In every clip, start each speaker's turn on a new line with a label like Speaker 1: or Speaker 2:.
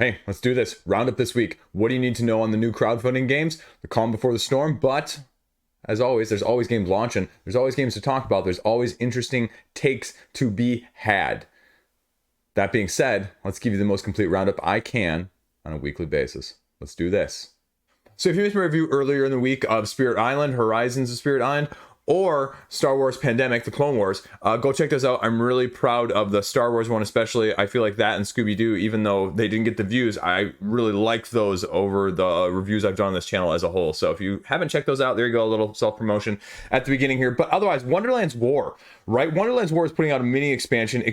Speaker 1: Hey, let's do this. Roundup this week. What do you need to know on the new crowdfunding games? The calm before the storm, but as always, there's always games launching. There's always games to talk about. There's always interesting takes to be had. That being said, let's give you the most complete roundup I can on a weekly basis. Let's do this. So if you missed my review earlier in the week of Spirit Island, Horizons of Spirit Island, or Star Wars Pandemic, the Clone Wars, go check those out. I'm really proud of the Star Wars one especially. I feel like that and Scooby-Doo, even though they didn't get the views, I really liked those over the reviews I've done on this channel as a whole. So if you haven't checked those out, there you go, a little self-promotion at the beginning here. But otherwise, Wonderland's War, right? Wonderland's War is putting out a mini expansion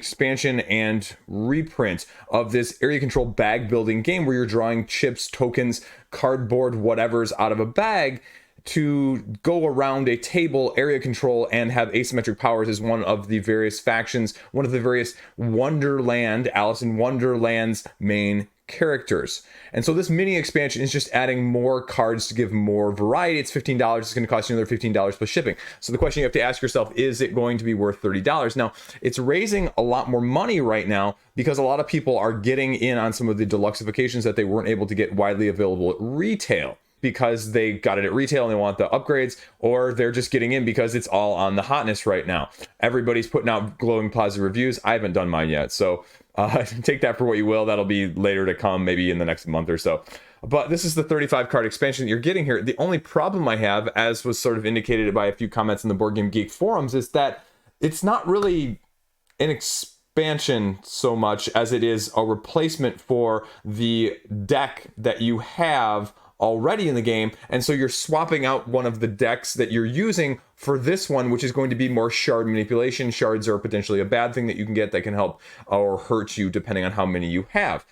Speaker 1: and reprint of this area control bag building game where you're drawing chips, tokens, cardboard, whatever's out of a bag to go around a table, area control, and have asymmetric powers as one of the various factions, one of the various Wonderland, Alice in Wonderland's main characters. And so this mini expansion is just adding more cards to give more variety. It's $15. It's going to cost you another $15 plus shipping. So the question you have to ask yourself, is it going to be worth $30? Now, it's raising a lot more money right now because a lot of people are getting in on some of the deluxeifications that they weren't able to get widely available at retail, because they got it at retail and they want the upgrades, or they're just getting in because it's all on the hotness right now. Everybody's putting out glowing positive reviews. I haven't done mine yet, so take that for what you will. That'll be later to come, maybe in the next month or so. But this is the 35 card expansion that you're getting here. The only problem I have, as was sort of indicated by a few comments in the Board Game Geek forums, is that it's not really an expansion so much as it is a replacement for the deck that you have already in the game. And so you're swapping out one of the decks that you're using for this one, which is going to be more shard manipulation. Shards are potentially a bad thing that you can get that can help or hurt you depending on how many you have.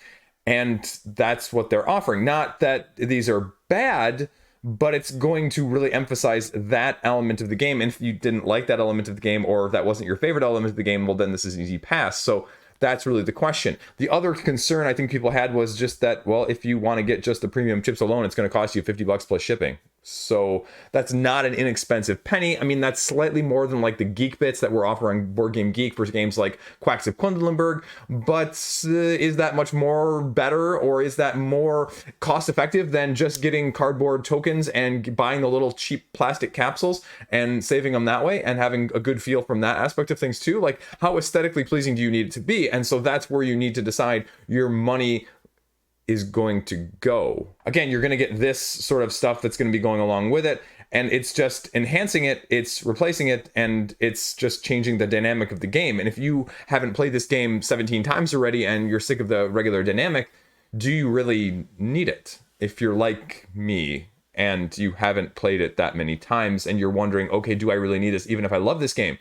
Speaker 1: And that's what they're offering. Not that these are bad, but it's going to really emphasize that element of the game. And if you didn't like that element of the game, or if that wasn't your favorite element of the game, well, then this is an easy pass. So that's really the question. The other concern I think people had was just that, well, if you want to get just the premium chips alone, it's going to cost you $50 plus shipping. So that's not an inexpensive penny. I mean, that's slightly more than like the Geek Bits that we're offering Board Game Geek for games like Quacks of Quedlinburg. But is that much more better, or is that more cost effective than just getting cardboard tokens and buying the little cheap plastic capsules and saving them that way and having a good feel from that aspect of things too? Like, how aesthetically pleasing do you need it to be? And so that's where you need to decide your money is going to go. Again, you're going to get this sort of stuff that's going to be going along with it, and it's just enhancing it, it's replacing it, and it's just changing the dynamic of the game. And if you haven't played this game 17 times already and you're sick of the regular dynamic, do you really need it? If you're like me and you haven't played it that many times and you're wondering, okay, do I really need this even if I love this game?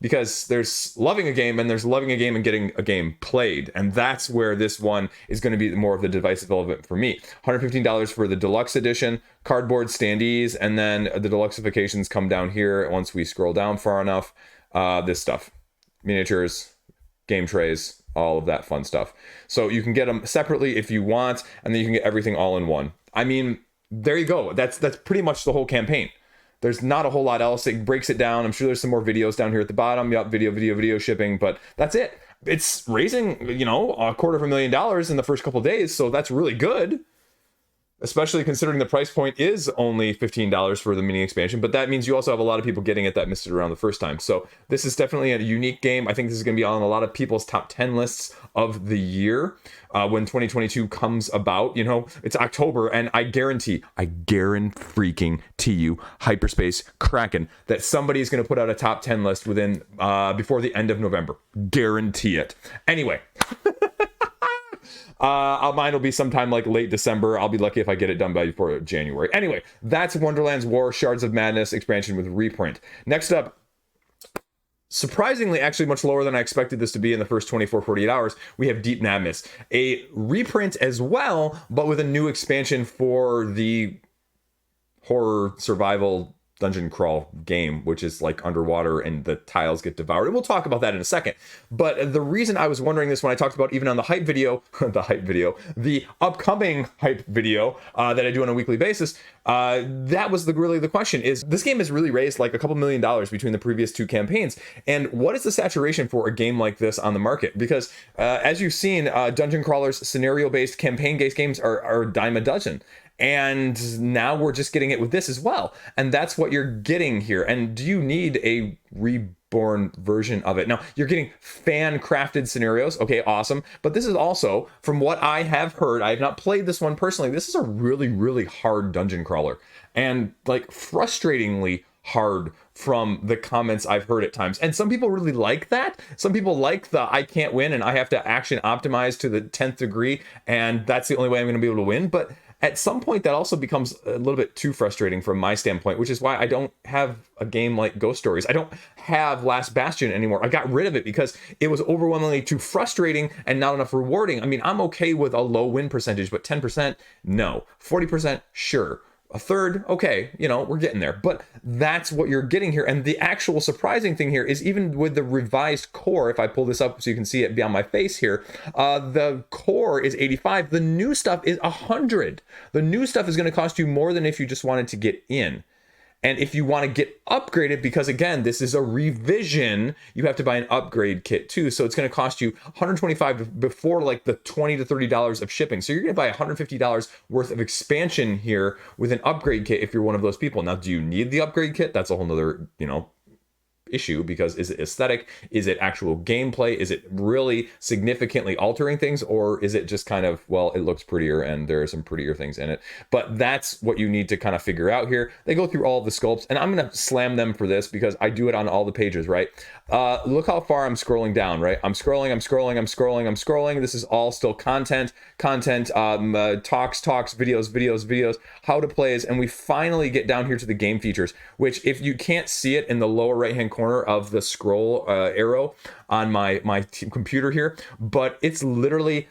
Speaker 1: Because there's loving a game and there's loving a game and getting a game played. And that's where this one is going to be more of the divisive element for me. $115 for the deluxe edition, cardboard standees, and then the deluxeifications come down here once we scroll down far enough. This stuff, miniatures, game trays, all of that fun stuff. So you can get them separately if you want, and then you can get everything all in one. I mean, there you go. That's pretty much the whole campaign. There's not a whole lot else. It breaks it down. I'm sure there's some more videos down here at the bottom. Yep, video shipping, but that's it. It's raising, $250,000 in the first couple of days, so that's really good. Especially considering the price point is only $15 for the mini expansion, but that means you also have a lot of people getting it that missed it around the first time. So this is definitely a unique game. I think this is going to be on a lot of people's top 10 lists of the year when 2022 comes about. You know, it's October, and I guarantee freaking to you, Hyperspace Kraken, that somebody is going to put out a top 10 list within before the end of November. Guarantee it. Anyway. Mine will be sometime like late December. I'll be lucky if I get it done by before January. Anyway, that's Wonderland's War Shards of Madness expansion with reprint. Next up, surprisingly, actually much lower than I expected this to be in the first 48 hours, we have Deep Madness. A reprint as well, but with a new expansion for the horror survival dungeon crawl game, which is like underwater and the tiles get devoured. And we'll talk about that in a second. But the reason I was wondering this when I talked about even on the hype video, the upcoming hype video that I do on a weekly basis, that was really the question is, this game has really raised like a couple $1 million between the previous 2 campaigns. And what is the saturation for a game like this on the market? Because as you've seen, dungeon crawlers, scenario-based, campaign-based games are a dime a dozen. And now we're just getting it with this as well. And that's what you're getting here. And do you need a Reborn version of it? Now, you're getting fan-crafted scenarios. Okay, awesome. But this is also, from what I have heard, I have not played this one personally, this is a really, really hard dungeon crawler. And like frustratingly hard from the comments I've heard at times. And some people really like that. Some people like the I can't win and I have to action optimize to the 10th degree and that's the only way I'm going to be able to win. But at some point that also becomes a little bit too frustrating from my standpoint, which is why I don't have a game like Ghost Stories. I don't have Last Bastion anymore. I got rid of it because it was overwhelmingly too frustrating and not enough rewarding. I mean, I'm okay with a low win percentage, but 10%, no. 40%, sure. A third, okay, you know, we're getting there. But that's what you're getting here. And the actual surprising thing here is even with the revised core, if I pull this up so you can see it beyond my face here, the core is 85. The new stuff is 100. The new stuff is going to cost you more than if you just wanted to get in. And if you want to get upgraded, because again, this is a revision, you have to buy an upgrade kit too. So it's going to cost you $125 before like the $20 to $30 of shipping. So you're going to buy $150 worth of expansion here with an upgrade kit if you're one of those people. Now, do you need the upgrade kit? That's a whole nother, issue, because is it aesthetic? Is it actual gameplay? Is it really significantly altering things? Or is it just kind of, well, it looks prettier and there are some prettier things in it? But that's what you need to kind of figure out here. They go through all the sculpts and I'm going to slam them for this because I do it on all the pages, right? Look how far I'm scrolling down, right? I'm scrolling. This is all still content, talks, videos, how to plays. And we finally get down here to the game features, which if you can't see it in the lower right-hand corner of the scroll arrow on my computer here, but it's literally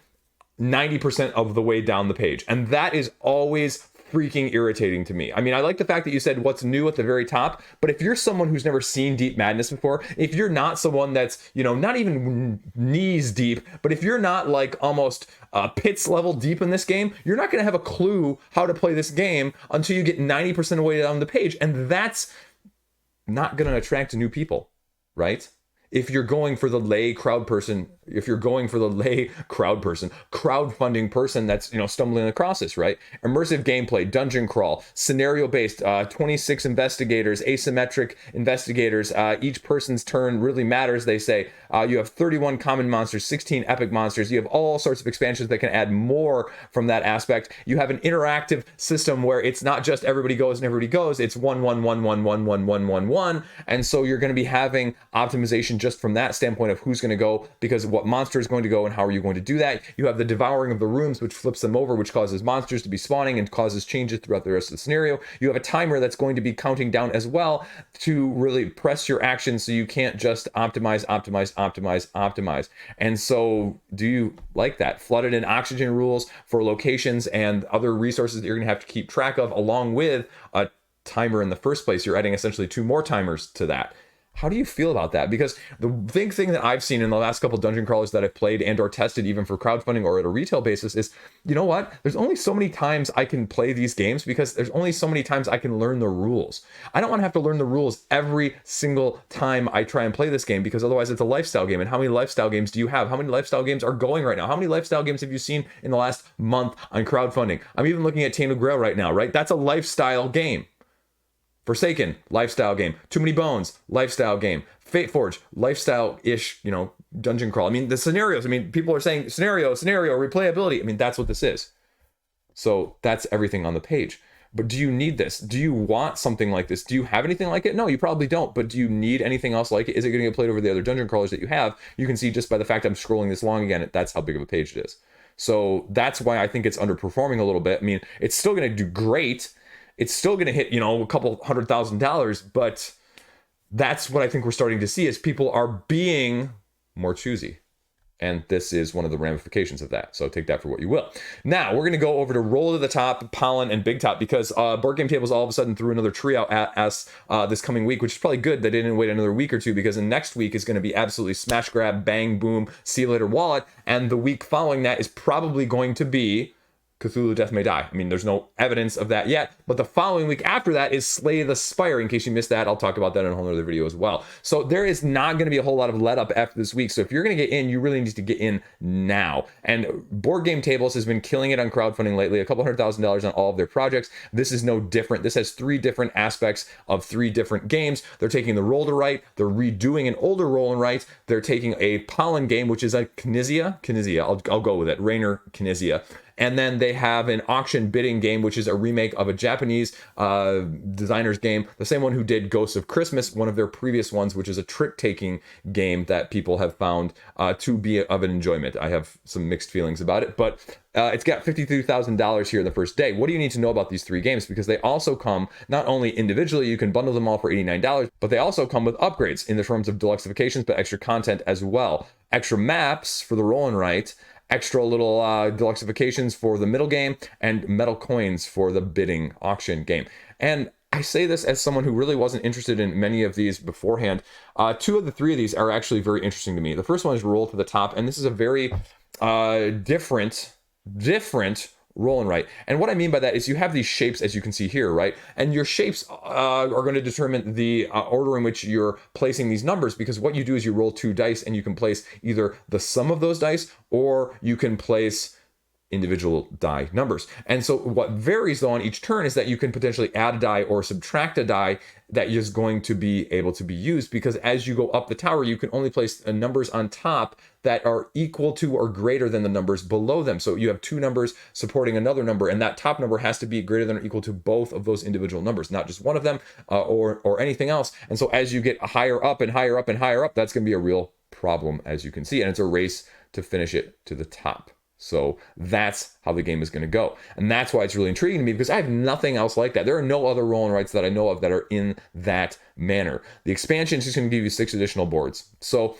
Speaker 1: 90% of the way down the page. And that is always freaking irritating to me. I mean, I like the fact that you said what's new at the very top, but if you're someone who's never seen Deep Madness before, if you're not someone that's, not even knees deep, but if you're not like almost pits level deep in this game, you're not going to have a clue how to play this game until you get 90% of the way down the page. And that's not going to attract new people, right? If you're going for the lay crowdfunding person that's, stumbling across this, right? Immersive gameplay, dungeon crawl, scenario-based, 26 investigators, asymmetric investigators, each person's turn really matters, they say. You have 31 common monsters, 16 epic monsters. You have all sorts of expansions that can add more from that aspect. You have an interactive system where it's not just everybody goes and everybody goes, it's 1, 1, 1, 1, 1, 1, 1, 1, 1. And so you're going to be having optimization just from that standpoint of who's going to go, because what monster is going to go and how are you going to do that. You have the devouring of the rooms, which flips them over, which causes monsters to be spawning and causes changes throughout the rest of the scenario. You have a timer that's going to be counting down as well to really press your action, so you can't just optimize. And so do you like that? Flooded in oxygen rules for locations and other resources that you're going to have to keep track of, along with a timer in the first place. You're adding essentially 2 more timers to that. How do you feel about that? Because the big thing that I've seen in the last couple dungeon crawlers that I've played and or tested even for crowdfunding or at a retail basis is, you know what? There's only so many times I can play these games because there's only so many times I can learn the rules. I don't want to have to learn the rules every single time I try and play this game, because otherwise it's a lifestyle game. And how many lifestyle games do you have? How many lifestyle games are going right now? How many lifestyle games have you seen in the last month on crowdfunding? I'm even looking at Tainted Grail right now, right? That's a lifestyle game. Forsaken, lifestyle game. Too Many Bones, lifestyle game. Fate Forge, lifestyle-ish, dungeon crawl. I mean, the scenarios, people are saying scenario, replayability. That's what this is. So that's everything on the page. But do you need this? Do you want something like this? Do you have anything like it? No, you probably don't. But do you need anything else like it? Is it going to get played over the other dungeon crawlers that you have? You can see just by the fact I'm scrolling this long again, that's how big of a page it is. So that's why I think it's underperforming a little bit. It's still going to do great. It's still going to hit, a couple $100,000, but that's what I think we're starting to see is people are being more choosy. And this is one of the ramifications of that. So take that for what you will. Now, we're going to go over to Roll to the Top, Pollen, and Big Top, because Board Game Tables all of a sudden threw another tree out at us this coming week, which is probably good that they didn't wait another week or two, because the next week is going to be absolutely smash grab, bang, boom, see you later wallet. And the week following that is probably going to be Cthulhu Death May Die. I mean, there's no evidence of that yet, but the following week after that is Slay the Spire. In case you missed that, I'll talk about that in a whole other video as well. So there is not going to be a whole lot of let up after this week. So if you're going to get in, you really need to get in now. And Board Game Tables has been killing it on crowdfunding lately, a couple $100,000 on all of their projects. This is no different. This has 3 different aspects of 3 different games. They're taking the roll to write, they're redoing an older roll and write, they're taking a Pollen game, which is a Knizia, I'll go with it, Rainer Knizia. And then they have an auction bidding game, which is a remake of a Japanese designer's game, the same one who did Ghosts of Christmas, one of their previous ones, which is a trick-taking game that people have found to be of an enjoyment. I have some mixed feelings about it, but it's got $52,000 here in the first day. What do you need to know about these 3 games? Because they also come, not only individually, you can bundle them all for $89, but they also come with upgrades in the terms of deluxeifications, but extra content as well. Extra maps for the roll and write, extra little deluxeifications for the middle game, and metal coins for the bidding auction game. And I say this as someone who really wasn't interested in many of these beforehand. 2 of the 3 of these are actually very interesting to me. The first one is Roll to the Top, and this is a very different roll and write. And what I mean by that is you have these shapes, as you can see here, right? And your shapes are going to determine the order in which you're placing these numbers, because what you do is you roll 2 dice and you can place either the sum of those dice, or you can place individual die numbers. And so what varies though on each turn is that you can potentially add a die or subtract a die that is going to be able to be used, because as you go up the tower, you can only place numbers on top that are equal to or greater than the numbers below them. So you have 2 numbers supporting another number, and that top number has to be greater than or equal to both of those individual numbers, not just one of them or anything else. And so as you get higher up and higher up and higher up, that's going to be a real problem, as you can see, and it's a race to finish it to the top. So that's how the game is going to go. And that's why it's really intriguing to me, because I have nothing else like that. There are no other roll and writes that I know of that are in that manner. The expansion is just going to give you 6 additional boards. So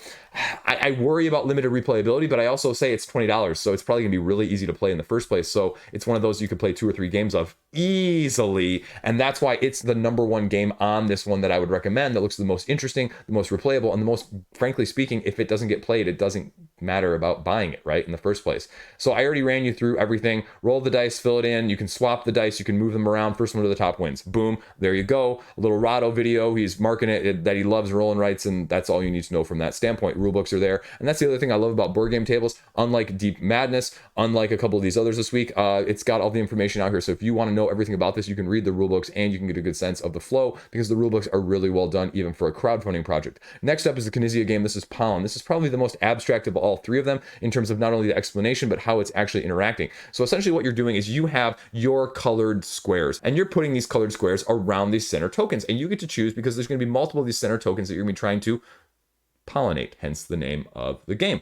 Speaker 1: I worry about limited replayability, but I also say it's $20. So it's probably going to be really easy to play in the first place. So it's one of those you could play 2 or 3 games of easily. And that's why it's the #1 game on this one that I would recommend, that looks the most interesting, the most replayable, and the most, frankly speaking, if it doesn't get played, it doesn't matter about buying it, right, in the first place. So I already ran you through everything. Roll the dice, fill it in. You can swap the dice. You can move them around. First one to the top wins. Boom. There you go. A little Rado video. He's marking it that he loves roll and writes, and that's all you need to know from that standpoint. Rulebooks are there. And that's the other thing I love about Board Game Tables. Unlike Deep Madness, unlike a couple of these others this week, it's got all the information out here. So if you want to know everything about this, you can read the rulebooks and you can get a good sense of the flow, because the rulebooks are really well done, even for a crowdfunding project. Next up is the Knizia game. This is Pollen. This is probably the most abstract of all 3 of them in terms of not only the explanation, but how it's actually interacting. So essentially what you're doing is you have your colored squares, and you're putting these colored squares around these center tokens, and you get to choose, because there's going to be multiple of these center tokens that you're going to be trying to pollinate, hence the name of the game.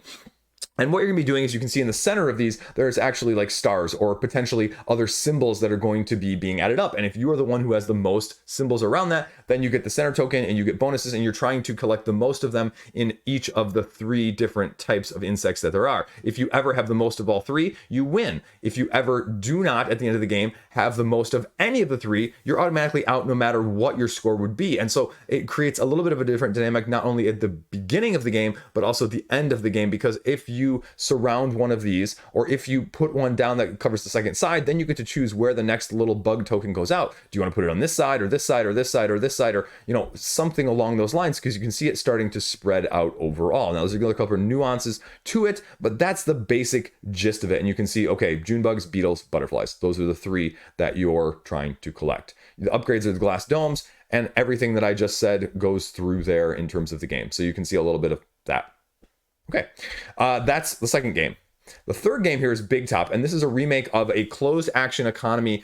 Speaker 1: And what you're going to be doing is, you can see in the center of these, there's actually like stars or potentially other symbols that are going to be being added up. And if you are the one who has the most symbols around that, then you get the center token and you get bonuses, and you're trying to collect the most of them in each of the 3 different types of insects that there are. If you ever have the most of all 3, you win. If you ever do not, at the end of the game, have the most of any of the 3, you're automatically out no matter what your score would be. And so it creates a little bit of a different dynamic, not only at the beginning of the game, but also the end of the game, because if you surround one of these, or if you put one down that covers the second side, then you get to choose where the next little bug token goes out. Do you want to put it on this side or this side or this side or this side, or something along those lines, because you can see it starting to spread out overall. Now there's a couple of nuances to it, but that's the basic gist of it. And you can see, okay, June bugs, beetles, butterflies, those are the 3 that you're trying to collect. The upgrades are the glass domes, and everything that I just said goes through there in terms of the game. So you can see a little bit of that. Okay, that's the second game. The third game here is Big Top, and this is a remake of a closed action economy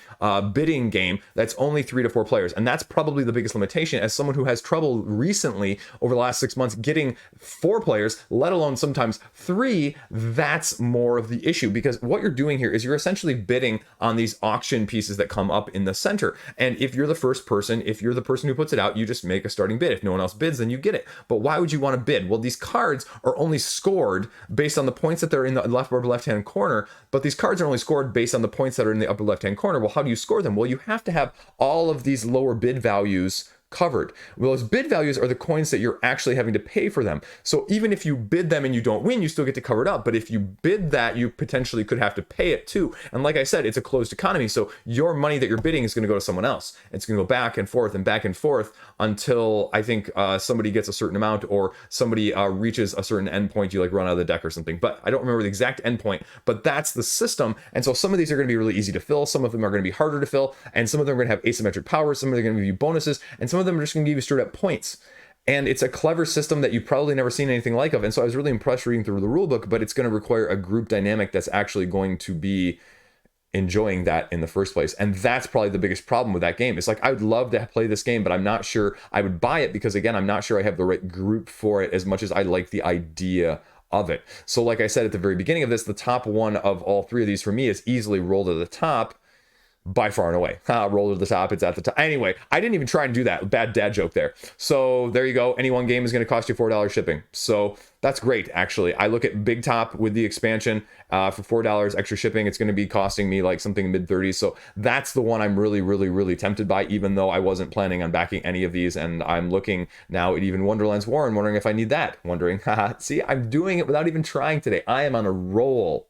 Speaker 1: bidding game that's only 3 to 4 players. And that's probably the biggest limitation as someone who has trouble recently over the last 6 months getting 4 players, let alone sometimes 3. That's more of the issue, because what you're doing here is you're essentially bidding on these auction pieces that come up in the center. And if you're the first person, if you're the person who puts it out, you just make a starting bid. If no one else bids, then you get it. But why would you want to bid? Well, these cards are only scored based on the points that they're in the upper left-hand corner, but these cards are only scored based on the points that are in the upper left-hand corner. Well, how do you score them? Well, you have to have all of these lower bid values covered. Well, those bid values are the coins that you're actually having to pay for them. So even if you bid them and you don't win, you still get to cover it up. But if you bid that, you potentially could have to pay it too. And like I said, it's a closed economy. So your money that you're bidding is going to go to someone else. It's going to go back and forth until I think somebody gets a certain amount, or somebody reaches a certain endpoint. You like run out of the deck or something. But I don't remember the exact endpoint, but that's the system. And so some of these are going to be really easy to fill. Some of them are going to be harder to fill. And some of them are going to have asymmetric powers. Some of them are going to give you bonuses. And some of them are just going to give you straight up points. And it's a clever system that you've probably never seen anything like of. And so I was really impressed reading through the rule book, but it's going to require a group dynamic that's actually going to be enjoying that in the first place. And that's probably the biggest problem with that game. It's like, I would love to play this game, but I'm not sure I would buy it, because again, I'm not sure I have the right group for it as much as I like the idea of it. So like I said at the very beginning of this, the top one of all 3 of these for me is easily Roll to the Top, by far and away. Roll to the top, it's at the top. Anyway, I didn't even try and do that. Bad dad joke there. So there you go. Any one game is going to cost you $4 shipping. So that's great, actually. I look at Big Top with the expansion for $4 extra shipping. It's going to be costing me like something mid-30s. So that's the one I'm really, really, really tempted by, even though I wasn't planning on backing any of these. And I'm looking now at even Wonderlands War and wondering if I need that. Wondering, haha, see, I'm doing it without even trying today. I am on a roll.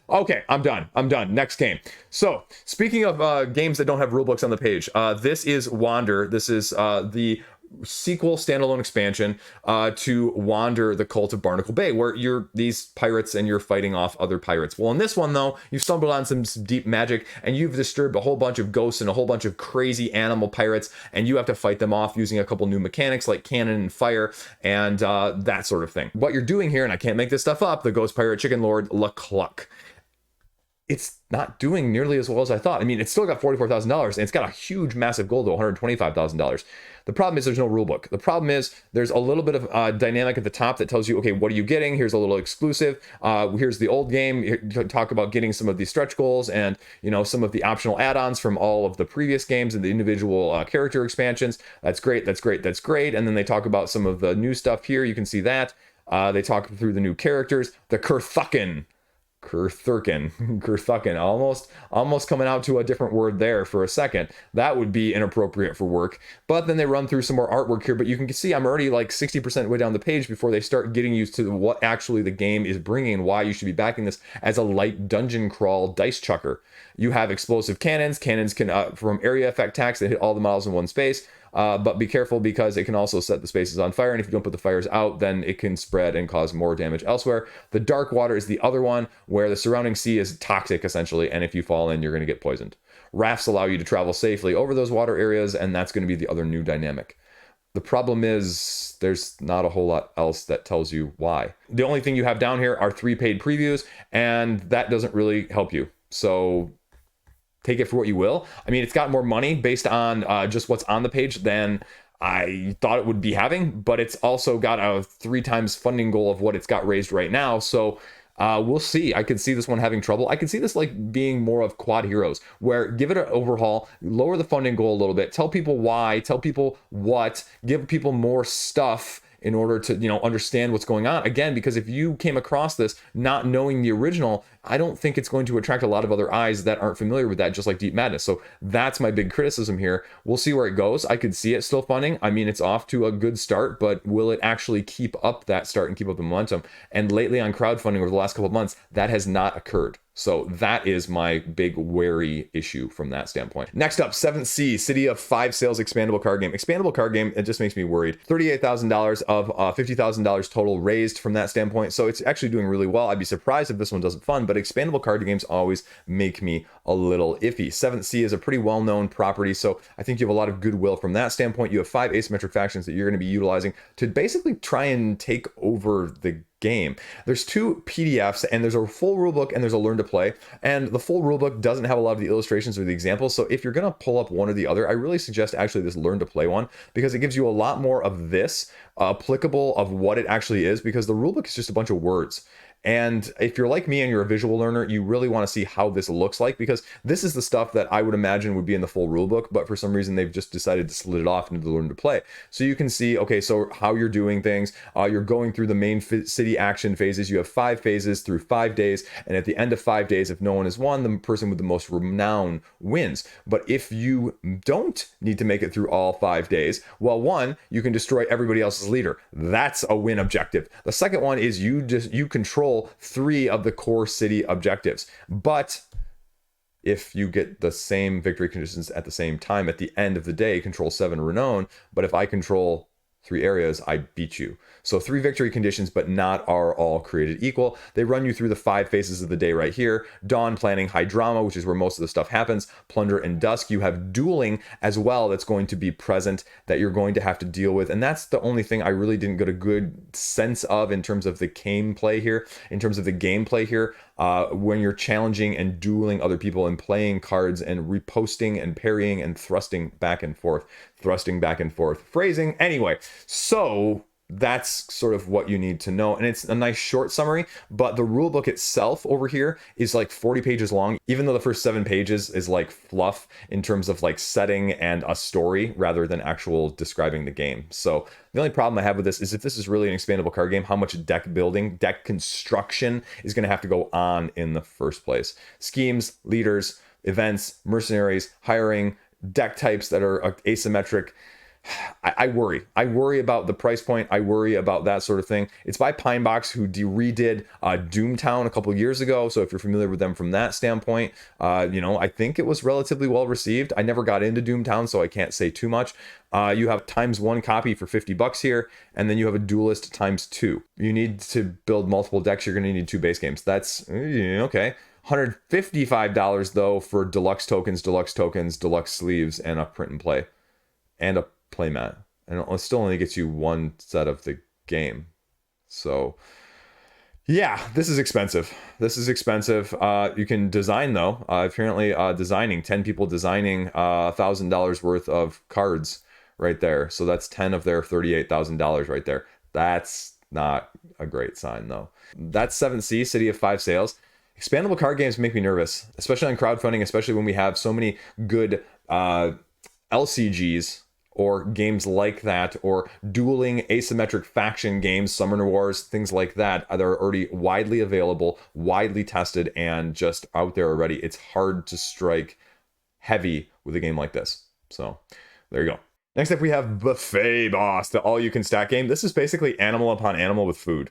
Speaker 1: Okay, I'm done. Next game. So, speaking of games that don't have rulebooks on the page, this is Wander. This is the sequel standalone expansion to Wander, the Cult of Barnacle Bay, where you're these pirates and you're fighting off other pirates. Well, in this one, though, you've stumbled on some deep magic, and you've disturbed a whole bunch of ghosts and a whole bunch of crazy animal pirates, and you have to fight them off using a couple new mechanics like cannon and fire and that sort of thing. What you're doing here, and I can't make this stuff up, the ghost pirate chicken lord LaCluck. It's not doing nearly as well as I thought. I mean, it's still got $44,000, and it's got a huge, massive goal to $125,000. The problem is there's no rule book. The problem is there's a little bit of dynamic at the top that tells you, okay, what are you getting? Here's a little exclusive. Here's the old game. Here, talk about getting some of these stretch goals and, you know, some of the optional add-ons from all of the previous games and the individual character expansions. That's great. And then they talk about some of the new stuff here. You can see that. They talk through the new characters. The Kurthukin, almost coming out to a different word there for a second. That would be inappropriate for work. But then they run through some more artwork here, but you can see I'm already like 60% way down the page before they start getting used to what actually the game is bringing and why you should be backing this as a light dungeon crawl dice chucker. You have explosive cannons. Cannons can, from area effect attacks, they hit all the models in one space. But be careful, because it can also set the spaces on fire, and if you don't put the fires out, then it can spread and cause more damage elsewhere. The dark water is the other one, where the surrounding sea is toxic, essentially, and if you fall in, you're going to get poisoned. Rafts allow you to travel safely over those water areas, and that's going to be the other new dynamic. The problem is there's not a whole lot else that tells you why. The only thing you have down here are 3 paid previews, and that doesn't really help you. So take it for what you will. I mean, it's got more money based on just what's on the page than I thought it would be having, but it's also got a 3 times funding goal of what it's got raised right now. So we'll see. I could see this one having trouble. I could see this like being more of Quad Heroes, where give it an overhaul, lower the funding goal a little bit, tell people why, tell people what, give people more stuff in order to, you know, understand what's going on. Again, because if you came across this not knowing the original, I don't think it's going to attract a lot of other eyes that aren't familiar with that, just like Deep Madness. So that's my big criticism here. We'll see where it goes. I could see it still funding. I mean, it's off to a good start, but will it actually keep up that start and keep up the momentum? And lately on crowdfunding over the last couple of months, that has not occurred. So that is my big wary issue from that standpoint. Next up, 7th Sea, City of 5 Sales expandable card game. Expandable card game, it just makes me worried. $38,000 of $50,000 total raised from that standpoint. So it's actually doing really well. I'd be surprised if this one doesn't fund, but expandable card games always make me a little iffy. 7th Sea is a pretty well-known property, so I think you have a lot of goodwill from that standpoint. You have 5 asymmetric factions that you're going to be utilizing to basically try and take over the game. There's 2 PDFs, and there's a full rulebook and there's a learn to play. And the full rulebook doesn't have a lot of the illustrations or the examples. So if you're going to pull up one or the other, I really suggest actually this learn to play one, because it gives you a lot more of this applicable of what it actually is, because the rulebook is just a bunch of words. And if you're like me and you're a visual learner, you really want to see how this looks like, because this is the stuff that I would imagine would be in the full rulebook, but for some reason they've just decided to split it off into the learn to play. So you can see, okay, so how you're doing things. You're going through the main city action phases. You have 5 phases through 5 days, and at the end of 5 days, if no one has won, the person with the most renown wins. But if you don't need to make it through all 5 days, well, one, you can destroy everybody else's leader. That's a win objective. The second one is you control 3 of the core city objectives. But if you get the same victory conditions at the same time, at the end of the day, control 7 renown. But if I control 3 areas, I beat you. So 3 victory conditions, but not are all created equal. They run you through the 5 phases of the day right here. Dawn, planning, high drama, which is where most of the stuff happens. Plunder and dusk. You have dueling as well that's going to be present that you're going to have to deal with. And that's the only thing I really didn't get a good sense of in terms of the gameplay here. When you're challenging and dueling other people and playing cards and reposting and parrying and thrusting back and forth. Phrasing. Anyway, so that's sort of what you need to know. And it's a nice short summary, but the rule book itself over here is like 40 pages long, even though the first 7 pages is like fluff in terms of like setting and a story rather than actual describing the game. So the only problem I have with this is if this is really an expandable card game, how much deck building, deck construction is going to have to go on in the first place. Schemes, leaders, events, mercenaries, hiring, deck types that are asymmetric. I worry about the price point. I worry about that sort of thing. It's by Pinebox, who redid Doomtown a couple years ago. So if you're familiar with them from that standpoint, I think it was relatively well received. I never got into Doomtown, so I can't say too much. You have ×1 copy for $50 here, and then you have a duelist ×2. You need to build multiple decks. You're going to need 2 base games. That's okay. $155 though for deluxe tokens, deluxe sleeves, and a print and play, and a playmat, and it still only gets you 1 set of the game. So yeah, this is expensive. You can design though. Apparently designing 10 people designing $1,000 worth of cards right there. So that's 10 of their $38,000 right there. That's not a great sign though. That's 7th Sea, City of 5 Sails. Expandable card games make me nervous, especially on crowdfunding, especially when we have so many good LCGs or games like that, or dueling asymmetric faction games, Summoner Wars, things like that are already widely available, widely tested, and just out there already. It's hard to strike heavy with a game like this. So there you go. Next up, we have Buffet Boss, the all-you-can-stack game. This is basically animal upon animal with food.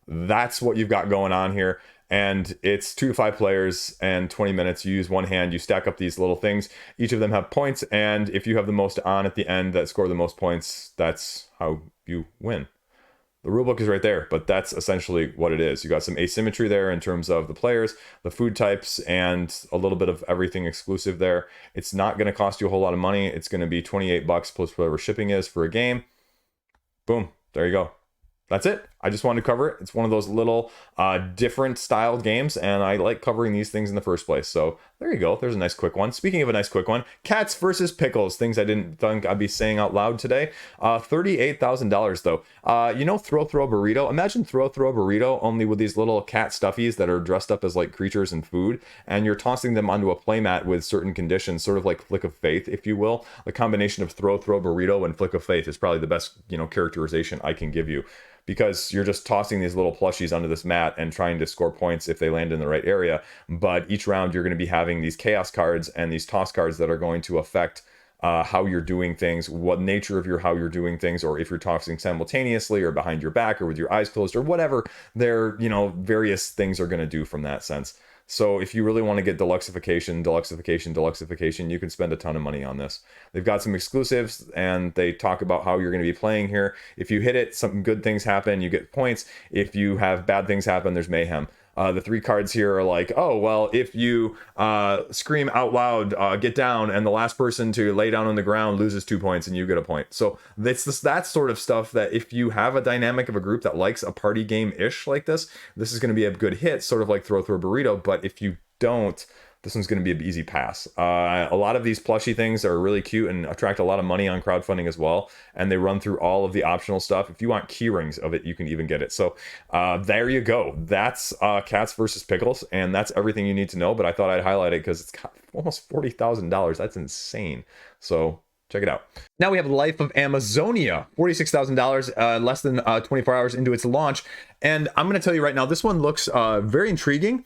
Speaker 1: That's what you've got going on here. And it's 2 to 5 players and 20 minutes. You use one hand, you stack up these little things. Each of them have points, and if you have the most on at the end that score the most points, that's how you win. The rulebook is right there, but that's essentially what it is. You got some asymmetry there in terms of the players, the food types, and a little bit of everything exclusive there. It's not going to cost you a whole lot of money. It's going to be $28 plus whatever shipping is for a game. Boom, there you go. That's it. I just wanted to cover it. It's one of those little different styled games, and I like covering these things in the first place. So there you go. There's a nice quick one. Speaking of a nice quick one, Cats versus Pickles. Things I didn't think I'd be saying out loud today. $38,000 though. Throw Burrito. Imagine Throw Burrito only with these little cat stuffies that are dressed up as like creatures and food, and you're tossing them onto a playmat with certain conditions, sort of like Flick of Faith, if you will. The combination of Throw Burrito and Flick of Faith is probably the best characterization I can give you, because you're just tossing these little plushies onto this mat and trying to score points if they land in the right area. But each round you're going to be having these chaos cards and these toss cards that are going to affect how you're doing things, what nature of how you're doing things, or if you're tossing simultaneously or behind your back or with your eyes closed or whatever their various things are going to do from that sense. So if you really want to get deluxeification, you can spend a ton of money on this. They've got some exclusives, and they talk about how you're going to be playing here. If you hit it, some good things happen, you get points. If you have bad things happen, there's mayhem. The 3 cards here are like, oh, well, if you scream out loud, get down, and the last person to lay down on the ground loses 2 points and you get a point. So that sort of stuff that if you have a dynamic of a group that likes a party game-ish like this is going to be a good hit, sort of like throw through a burrito. But if you don't, this one's going to be an easy pass. A lot of these plushie things are really cute and attract a lot of money on crowdfunding as well. And they run through all of the optional stuff. If you want key rings of it, you can even get it. So there you go. That's Cats versus Pickles. And that's everything you need to know. But I thought I'd highlight it because it's got almost $40,000. That's insane. So check it out. Now we have Life of Amazonia, $46,000, less than 24 hours into its launch. And I'm going to tell you right now, this one looks very intriguing.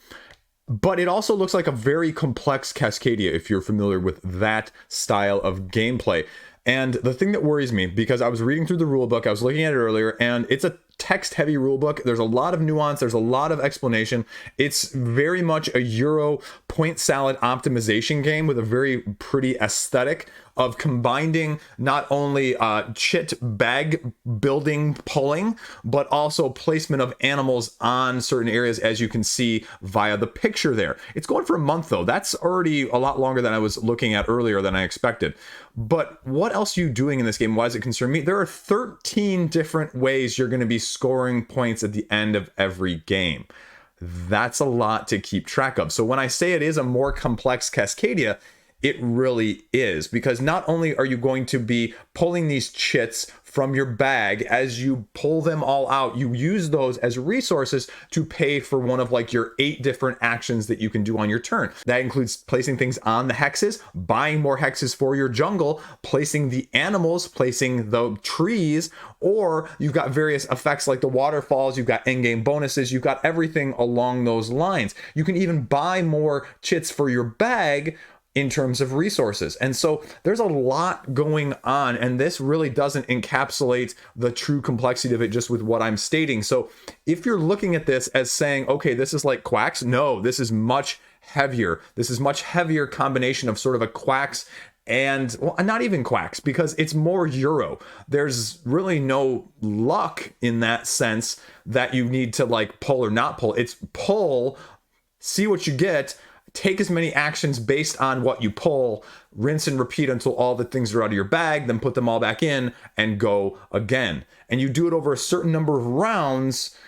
Speaker 1: But it also looks like a very complex Cascadia if you're familiar with that style of gameplay. And the thing that worries me, because I was reading through the rulebook, I was looking at it earlier, and it's a text-heavy rulebook. There's a lot of nuance. There's a lot of explanation. It's very much a Euro point salad optimization game with a very pretty aesthetic of combining not only chit bag building pulling, but also placement of animals on certain areas, as you can see via the picture there. It's going for a month, though. That's already a lot longer than I was looking at earlier than I expected. But what else are you doing in this game? Why does it concern me? There are 13 different ways you're going to be scoring points at the end of every game. That's a lot to keep track of. So when I say it is a more complex Cascadia, it really is, because not only are you going to be pulling these chits from your bag, as you pull them all out, you use those as resources to pay for one of like your 8 different actions that you can do on your turn. That includes placing things on the hexes, buying more hexes for your jungle, placing the animals, placing the trees, or you've got various effects like the waterfalls, you've got endgame bonuses, you've got everything along those lines. You can even buy more chits for your bag in terms of resources. And so there's a lot going on, and this really doesn't encapsulate the true complexity of it just with what I'm stating. So if you're looking at this as saying, okay, this is like Quacks, no, this is much heavier. This is much heavier combination of sort of a Quacks and, well, not even Quacks, because it's more Euro. There's really no luck in that sense that you need to like pull or not pull. It's pull, see what you get, take as many actions based on what you pull, rinse and repeat until all the things are out of your bag, then put them all back in and go again. And you do it over a certain number of rounds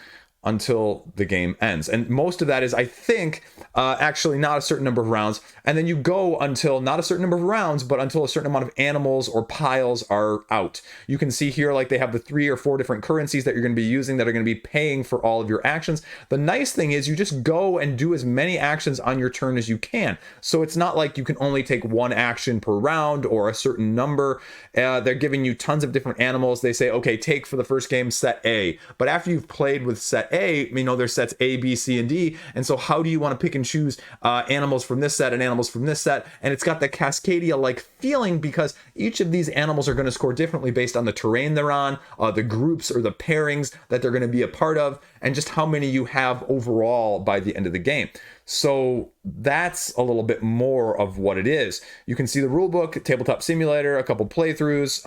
Speaker 1: until the game ends. And most of that is, I think, actually not a certain number of rounds. And then you go until not a certain number of rounds, but until a certain amount of animals or piles are out. You can see here, like they have the 3 or 4 different currencies that you're going to be using that are going to be paying for all of your actions. The nice thing is you just go and do as many actions on your turn as you can. So it's not like you can only take 1 action per round or a certain number. They're giving you tons of different animals. They say, okay, take for the first game set A. But after you've played with set A, you know, there's sets A, B, C, and D. And so how do you want to pick and choose animals from this set and animals from this set? And it's got the Cascadia-like feeling because each of these animals are going to score differently based on the terrain they're on, the groups or the pairings that they're going to be a part of, and just how many you have overall by the end of the game. So that's a little bit more of what it is. You can see the rulebook, tabletop simulator, a couple playthroughs,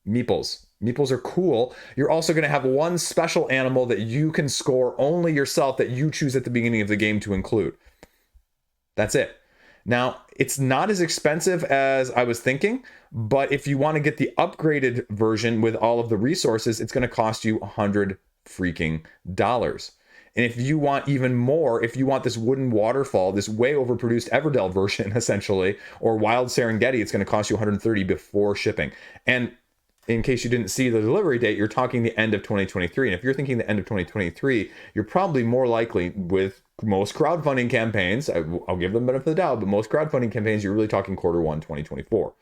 Speaker 1: meeples. Meeples are cool. You're also going to have 1 special animal that you can score only yourself that you choose at the beginning of the game to include. That's it. Now, it's not as expensive as I was thinking, but if you want to get the upgraded version with all of the resources, it's going to cost you $100 freaking dollars. And if you want even more, if you want this wooden waterfall, this way overproduced Everdell version, essentially, or Wild Serengeti, it's going to cost you $130 before shipping. And in case you didn't see the delivery date, you're talking the end of 2023. And if you're thinking the end of 2023, you're probably more likely with most crowdfunding campaigns, I'll give them the benefit of the doubt, but most crowdfunding campaigns, you're really talking Q1 2024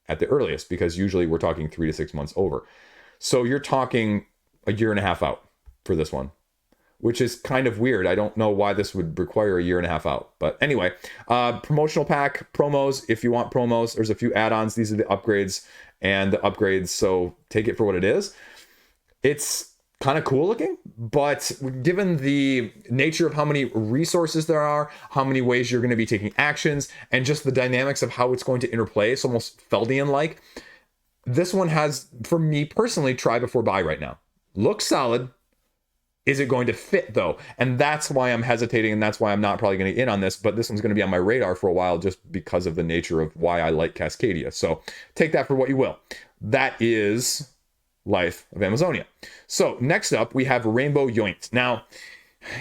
Speaker 1: at the earliest, because usually we're talking 3 to 6 months over. So you're talking a year and a half out for this one, which is kind of weird. I don't know why this would require a year and a half out. But anyway, promotional pack, promos, if you want promos, there's a few add-ons. These are the upgrades and the upgrades, so take it for what it is. It's kind of cool looking, but given the nature of how many resources there are, how many ways you're going to be taking actions, and just the dynamics of how it's going to interplay, it's almost Feldian-like. This one has, for me personally, try before buy right now. Looks solid, Is it going to fit though? And that's why I'm hesitating, and that's why I'm not probably going to get in on this, but this one's going to be on my radar for a while just because of the nature of why I like Cascadia. So take that for what you will. That is Life of Amazonia. So next up, we have Rainbow Yoinked. Now,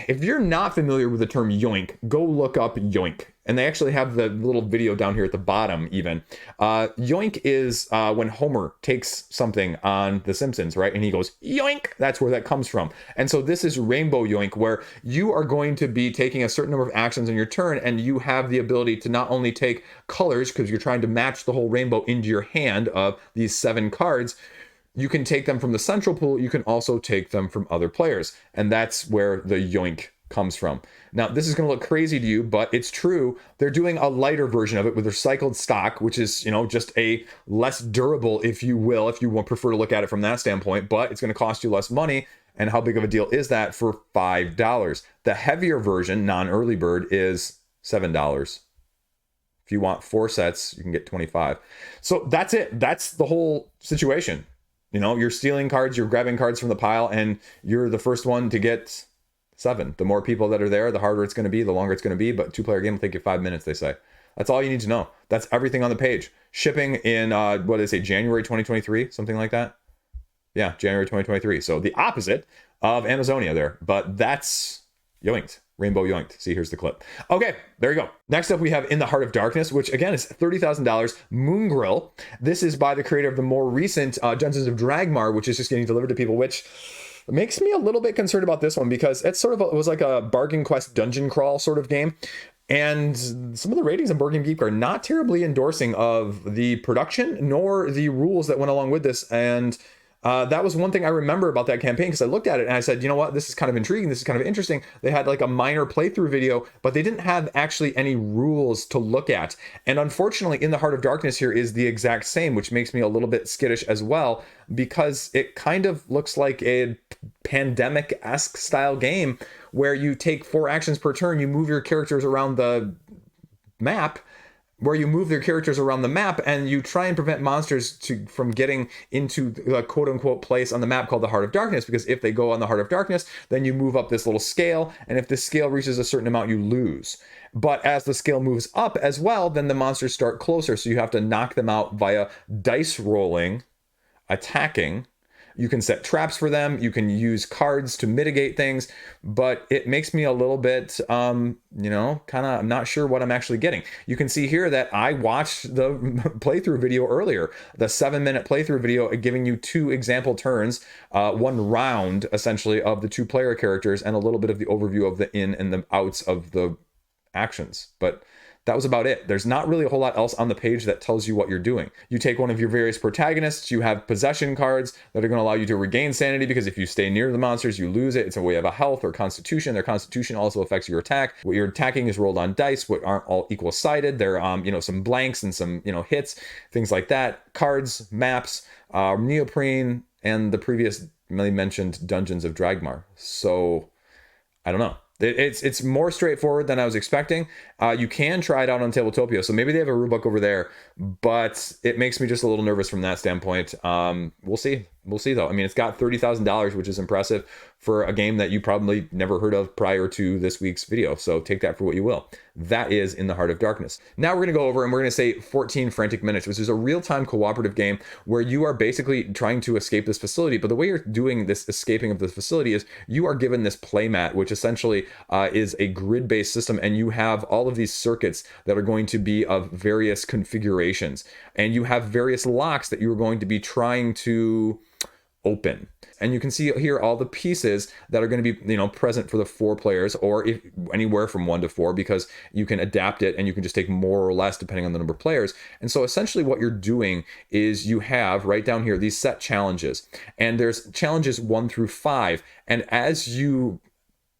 Speaker 1: if you're not familiar with the term yoink, go look up yoink. And they actually have the little video down here at the bottom even. Yoink is when Homer takes something on The Simpsons, right? And he goes, yoink! That's where that comes from. And so this is Rainbow Yoink, where you are going to be taking a certain number of actions on your turn, and you have the ability to not only take colors, because you're trying to match the whole rainbow into your hand of these 7 cards, you can take them from the central pool, you can also take them from other players. And that's where the yoink comes from. Now, this is going to look crazy to you, but it's true. They're doing a lighter version of it with recycled stock, which is, you know, just a less durable, if you will, if you prefer to look at it from that standpoint, but it's going to cost you less money. And how big of a deal is that for $5? The heavier version, non-early bird, is $7. If you want 4 sets, you can get 25. So that's it. That's the whole situation. You know, you're stealing cards, you're grabbing cards from the pile, and you're the first one to get 7. The more people that are there, the harder it's going to be, the longer it's going to be. But 2-player game will take you 5 minutes, they say. That's all you need to know. That's everything on the page. Shipping in, what do they say, January 2023? Something like that? Yeah, January 2023. So the opposite of Amazonia there. But that's Yoinked. Rainbow Yoinked. See, here's the clip. Okay, there you go. Next up, we have In the Heart of Darkness, which again is $30,000. Moon Grill. This is by the creator of the more recent Dungeons of Dragmar, which is just getting delivered to people, which makes me a little bit concerned about this one because it's sort of it was like a bargain quest dungeon crawl sort of game. And some of the ratings on Board Game Geek are not terribly endorsing of the production nor the rules that went along with this. And that was one thing I remember about that campaign, because I looked at it and I said, you know what, this is kind of intriguing. This is kind of interesting. They had like a minor playthrough video, but they didn't have actually any rules to look at. And unfortunately, In the Heart of Darkness here is the exact same, which makes me a little bit skittish as well, because it kind of looks like a pandemic-esque style game where you take 4 actions per turn, you move your characters around the map, and you try and prevent monsters from getting into the quote-unquote place on the map called the Heart of Darkness, because if they go on the Heart of Darkness, then you move up this little scale, and if the scale reaches a certain amount, you lose. But as the scale moves up as well, then the monsters start closer, so you have to knock them out via dice rolling, attacking. You can set traps for them. You can use cards to mitigate things, but it makes me a little bit, I'm not sure what I'm actually getting. You can see here that I watched the playthrough video earlier, the 7-minute playthrough video giving you 2 example turns, 1 round essentially of the 2-player characters and a little bit of the overview of the in and the outs of the actions. But that was about it. There's not really a whole lot else on the page that tells you what you're doing. You take one of your various protagonists, you have possession cards that are going to allow you to regain sanity, because if you stay near the monsters, you lose it. It's a way of a health or constitution. Their constitution also affects your attack. What you're attacking is rolled on dice, which aren't all equal sided. There are, some blanks and some, hits, things like that. Cards, maps, neoprene, and the previously mentioned Dungeons of Dragmar. So, I don't know. It's more straightforward than I was expecting. You can try it out on Tabletopia, so maybe they have a rulebook over there, but it makes me just a little nervous from that standpoint. We'll see. We'll see, though. I mean, it's got $30,000, which is impressive for a game that you probably never heard of prior to this week's video. So take that for what you will. That is In the Heart of Darkness. Now we're going to go over and we're going to say 14 Frantic Minutes, which is a real-time cooperative game where you are basically trying to escape this facility. But the way you're doing this escaping of this facility is you are given this playmat, which essentially is a grid-based system, and you have all of these circuits that are going to be of various configurations. And you have various locks that you are going to be trying to open. And you can see here all the pieces that are going to be, present for the 4 players, or if anywhere from 1 to 4, because you can adapt it and you can just take more or less depending on the number of players. And so essentially what you're doing is you have right down here these set challenges, and there's challenges 1 through 5. And as you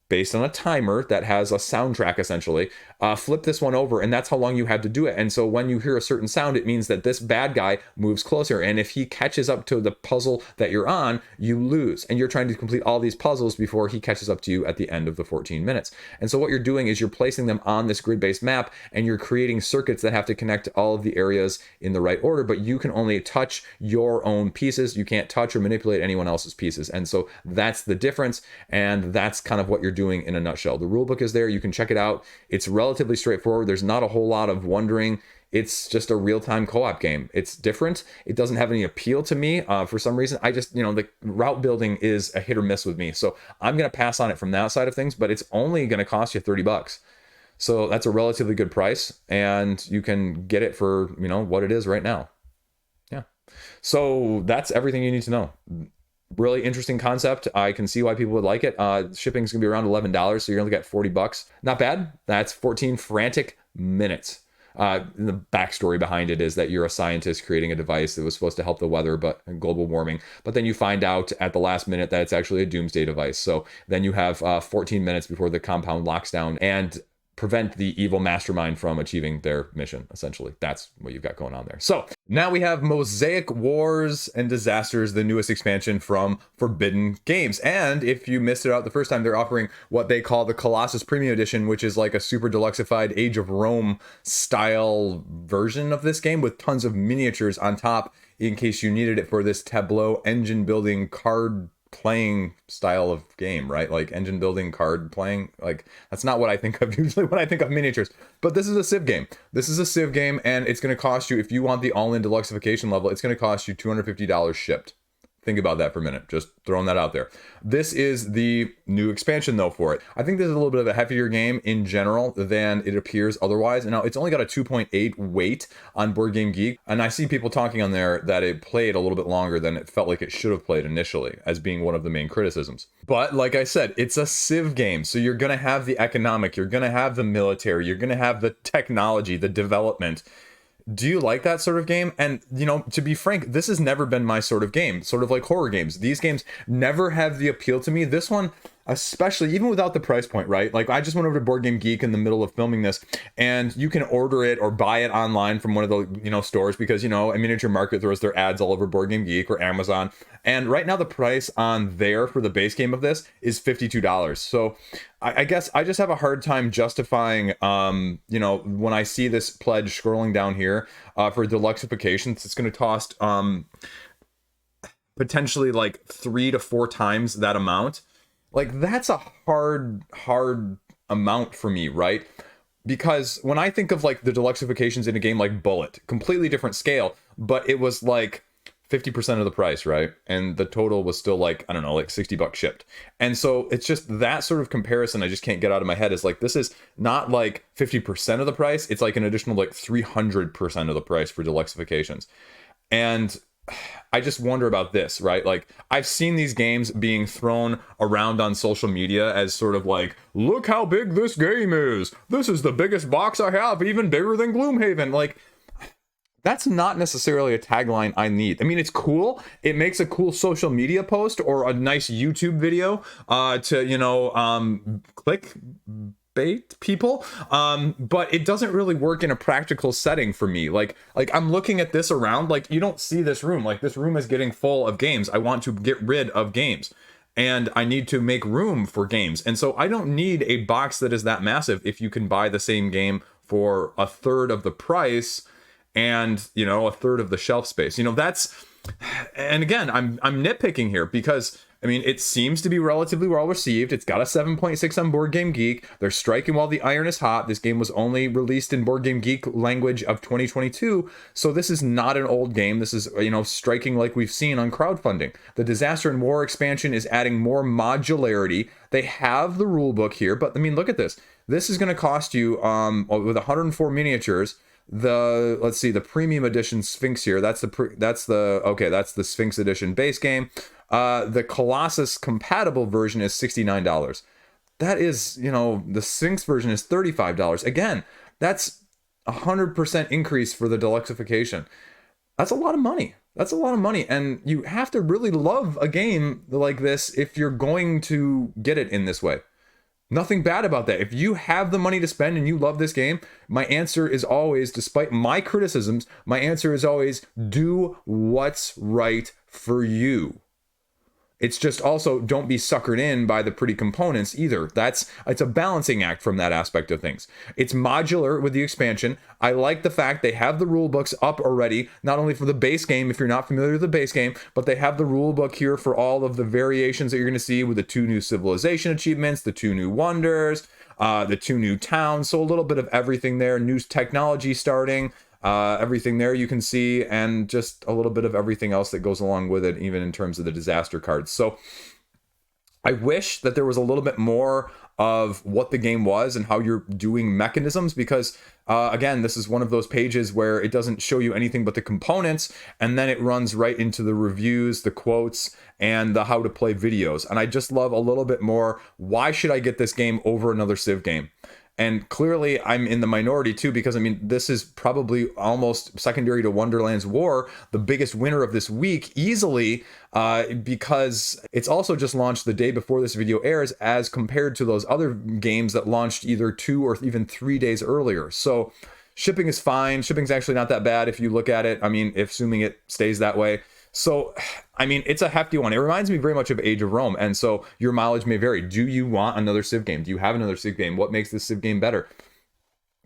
Speaker 1: based on a timer that has a soundtrack essentially. Flip this one over, and that's how long you have to do it. And so when you hear a certain sound, it means that this bad guy moves closer, and if he catches up to the puzzle that you're on, you lose, and you're trying to complete all these puzzles before he catches up to you at the end of the 14 minutes. And so what you're doing is you're placing them on this grid-based map, and you're creating circuits that have to connect all of the areas in the right order, but you can only touch your own pieces. You can't touch or manipulate anyone else's pieces. And so that's the difference, and that's kind of what you're doing in a nutshell. The rulebook is there. You can check it out. It's relatively straightforward. There's not a whole lot of wondering. It's just a real-time co-op game. It's different. It doesn't have any appeal to me for some reason. I just, the route building is a hit or miss with me. So I'm going to pass on it from that side of things, but it's only going to cost you $30. So that's a relatively good price, and you can get it for, what it is right now. Yeah. So that's everything you need to know. Really interesting concept. I can see why people would like it. Shipping's gonna be around $11, so you're gonna get $40. Not bad. That's 14 frantic minutes. The backstory behind it is that you're a scientist creating a device that was supposed to help the weather, but global warming. But then you find out at the last minute that it's actually a doomsday device. So then you have 14 minutes before the compound locks down and prevent the evil mastermind from achieving their mission. Essentially, that's what you've got going on there. So now we have Mosaic Wars and Disasters, the newest expansion from Forbidden Games. And if you missed it out the first time, they're offering what they call the Colossus Premium Edition, which is like a super deluxeified Age of Rome style version of this game with tons of miniatures on top in case you needed it for this tableau engine building card playing style of game, right? Like engine building, card playing. Like that's not what I think of usually when I think of miniatures. But this is a Civ game. This is a Civ game, and it's going to cost you, if you want the all-in deluxeification level, it's going to cost you $250 shipped. Think about that for a minute. Just throwing that out there. This is the new expansion, though, for it. I think this is a little bit of a heavier game in general than it appears otherwise. Now, it's only got a 2.8 weight on Board Game Geek, and I see people talking on there that it played a little bit longer than it felt like it should have played initially, as being one of the main criticisms. But like I said, it's a Civ game, so you're going to have the economic, you're going to have the military, you're going to have the technology, the development. Do you like that sort of game? And, to be frank, this has never been my sort of game, sort of like horror games. These games never have the appeal to me. This one, especially, even without the price point, right? Like, I just went over to Board Game Geek in the middle of filming this, and you can order it or buy it online from one of the, stores because, a Miniature Market throws their ads all over Board Game Geek or Amazon. And right now the price on there for the base game of this is $52. So I guess I just have a hard time justifying, when I see this pledge scrolling down here for deluxeifications, it's going to cost potentially like 3 to 4 times that amount. Like, that's a hard amount for me, right? Because when I think of like the deluxeifications in a game like Bullet, completely different scale, but it was like 50% of the price, right? And the total was still like, I don't know, like $60 shipped. And so it's just that sort of comparison I just can't get out of my head. Is like, this is not like 50% of the price. It's like an additional like 300% of the price for deluxeifications. And I just wonder about this, right? Like, I've seen these games being thrown around on social media as sort of like, look how big this game is. This is the biggest box I have, even bigger than Gloomhaven. Like, that's not necessarily a tagline I need. I mean, it's cool. It makes a cool social media post or a nice YouTube video to, click bait people, but it doesn't really work in a practical setting for me. Like I'm looking at this around, like, you don't see this room. Like, this room is getting full of games. I want to get rid of games, and I need to make room for games. And so I don't need a box that is that massive if you can buy the same game for a third of the price and, a third of the shelf space. That's, and again, I'm nitpicking here because, I mean, it seems to be relatively well received. It's got a 7.6 on Board Game Geek. They're striking while the iron is hot. This game was only released in Board Game Geek language of 2022. So this is not an old game. This is, striking like we've seen on crowdfunding. The Disaster and War expansion is adding more modularity. They have the rule book here, but I mean, look at this. This is going to cost you, with 104 miniatures, the premium edition Sphinx here. That's the Sphinx edition base game. The Colossus compatible version is $69. That is, the Sphinx version is $35. Again, that's 100% increase for the deluxeification. That's a lot of money. And you have to really love a game like this if you're going to get it in this way. Nothing bad about that. If you have the money to spend and you love this game, my answer is always, despite my criticisms, my answer is always do what's right for you. It's just also don't be suckered in by the pretty components either. It's a balancing act from that aspect of things. It's modular with the expansion. I like the fact they have the rule books up already, not only for the base game, if you're not familiar with the base game, but they have the rule book here for all of the variations that you're going to see with the 2 new civilization achievements, the 2 new wonders, the 2 new towns. So a little bit of everything there, new technology starting. Everything there you can see, and just a little bit of everything else that goes along with it, even in terms of the disaster cards. So I wish that there was a little bit more of what the game was and how you're doing mechanisms, because again, this is one of those pages where it doesn't show you anything but the components, and then it runs right into the reviews, the quotes, and the how to play videos. And I just love a little bit more, why should I get this game over another Civ game? And clearly I'm in the minority too, because I mean, this is probably almost secondary to Wonderland's War, the biggest winner of this week easily, because it's also just launched the day before this video airs, as compared to those other games that launched either 2 or even 3 days earlier. So shipping is fine. Shipping's actually not that bad if you look at it. I mean, assuming it stays that way. So, I mean, it's a hefty one. It reminds me very much of Age of Rome. And so your mileage may vary. Do you want another Civ game? Do you have another Civ game? What makes this Civ game better?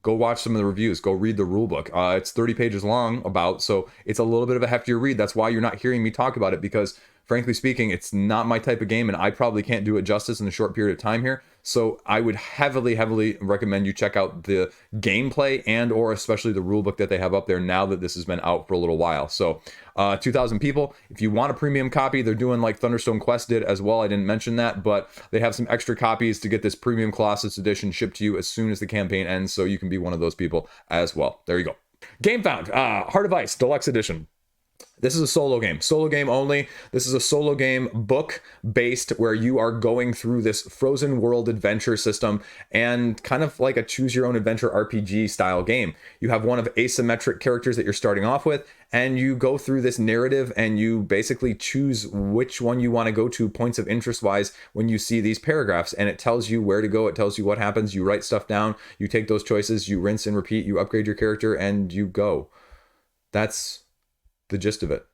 Speaker 1: Go watch some of the reviews. Go read the rulebook. It's 30 pages long so it's a little bit of a heftier read. That's why you're not hearing me talk about it, because frankly speaking, it's not my type of game, and I probably can't do it justice in a short period of time here. So I would heavily recommend you check out the gameplay and or especially the rulebook that they have up there now that this has been out for a little while. So 2,000 people. If you want a premium copy, they're doing like Thunderstone Quest did as well. I didn't mention that, but they have some extra copies to get this premium Colossus edition shipped to you as soon as the campaign ends, so you can be one of those people as well. There you go. Game Found, Heart of Ice Deluxe Edition. This is a solo game only. This is a solo game book based where you are going through this frozen world adventure system, and kind of like a choose your own adventure RPG style game. You have one of asymmetric characters that you're starting off with, and you go through this narrative and you basically choose which one you want to go to points of interest wise when you see these paragraphs, and it tells you where to go. It tells you what happens. You write stuff down, you take those choices, you rinse and repeat, you upgrade your character, and you go. That's the gist of it.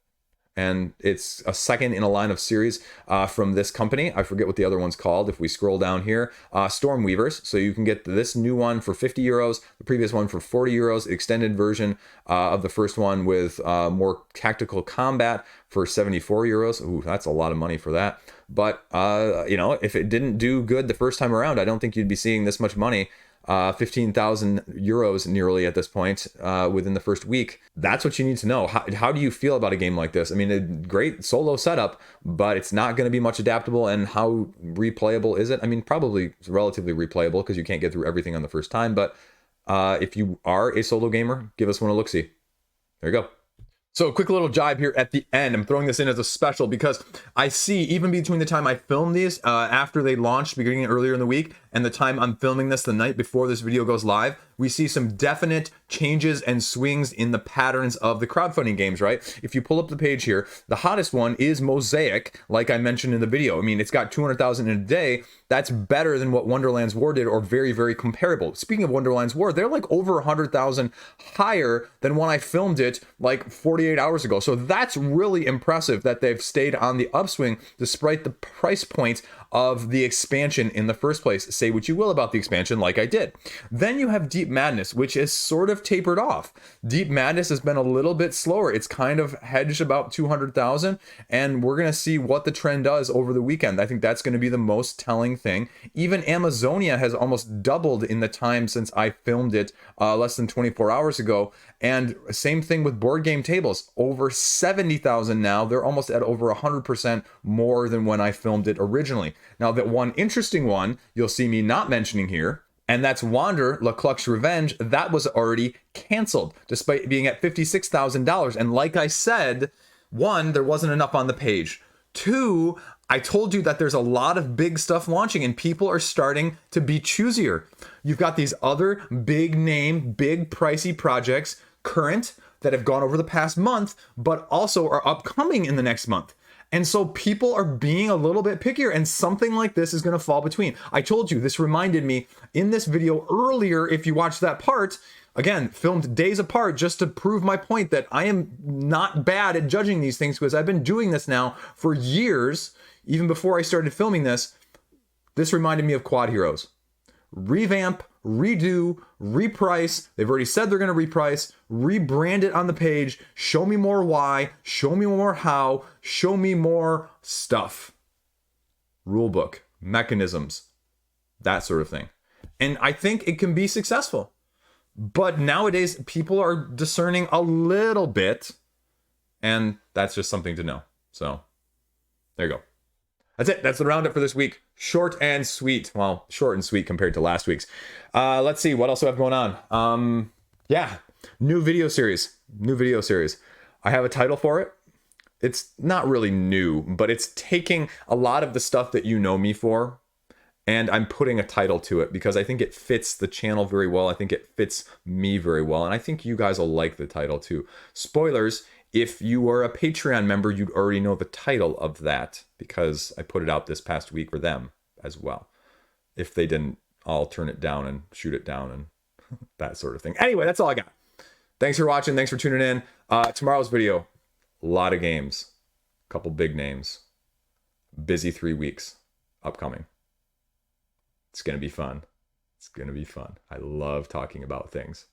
Speaker 1: And it's a second in a line of series from this company. I forget what the other one's called. If we scroll down here, Stormweavers. So you can get this new one for 50 euros, the previous one for 40 euros, extended version of the first one with more tactical combat for 74 euros. Ooh, that's a lot of money for that. But, you know, if it didn't do good the first time around, I don't think you'd be seeing this much money. 15,000 euros nearly at this point within the first week. That's what you need to know. How do you feel about a game like this? I mean, a great solo setup, but it's not going to be much adaptable. And how replayable is it? I mean, probably relatively replayable because you can't get through everything on the first time. But if you are a solo gamer, give us one to look-see. There you go. So a quick little jibe here at the end. I'm throwing this in as a special because I see, even between the time I filmed these after they launched beginning earlier in the week and the time I'm filming this the night before this video goes live, we see some definite changes and swings in the patterns of the crowdfunding games, right? If you pull up the page here, the hottest one is Mosaic, like I mentioned in the video. I mean, it's got 200,000 in a day. That's better than what Wonderland's War did, or very, very comparable. Speaking of Wonderland's War, they're like over 100,000 higher than when I filmed it like 48 hours ago. So that's really impressive that they've stayed on the upswing despite the price point of the expansion in the first place. Say what you will about the expansion, like I did. Then you have Deep Madness, which is sort of tapered off. Deep Madness has been a little bit slower. It's kind of hedged about 200,000, and we're going to see what the trend does over the weekend. I think that's going to be the most telling thing. Even Amazonia has almost doubled in the time since I filmed it less than 24 hours ago. And same thing with board game tables, over 70,000 now. They're almost at over 100% more than when I filmed it originally. Now, that one interesting one you'll see me not mentioning here, and that's Wander, LaCluck's Revenge. That was already canceled despite being at $56,000. And like I said, one, there wasn't enough on the page. Two, I told you that there's a lot of big stuff launching and people are starting to be choosier. You've got these other big name, big pricey projects current that have gone over the past month, but also are upcoming in the next month. And so people are being a little bit pickier, and something like this is going to fall between. I told you, this reminded me in this video earlier, if you watched that part, again, filmed days apart just to prove my point that I am not bad at judging these things because I've been doing this now for years, even before I started filming this. This reminded me of Quad Heroes. Revamp, redo, reprice. They've already said they're going to reprice, rebrand it on the page, show me more why, show me more how, show me more stuff. Rulebook, mechanisms, that sort of thing. And I think it can be successful. But nowadays, people are discerning a little bit, and that's just something to know. So, there you go. That's it. That's the roundup for this week. Short and sweet. Well, short and sweet compared to last week's. Let's see. What else do I have going on? Yeah. New video series. I have a title for it. It's not really new, but it's taking a lot of the stuff that you know me for, and I'm putting a title to it because I think it fits the channel very well. I think it fits me very well, and I think you guys will like the title too. Spoilers. If you are a Patreon member, you'd already know the title of that because I put it out this past week for them as well. If they didn't, I'll turn it down and shoot it down and that sort of thing. Anyway, that's all I got. Thanks for watching. Thanks for tuning in. Tomorrow's video, a lot of games, a couple big names. Busy 3 weeks upcoming. It's going to be fun. It's going to be fun. I love talking about things.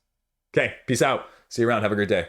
Speaker 1: Okay, peace out. See you around. Have a great day.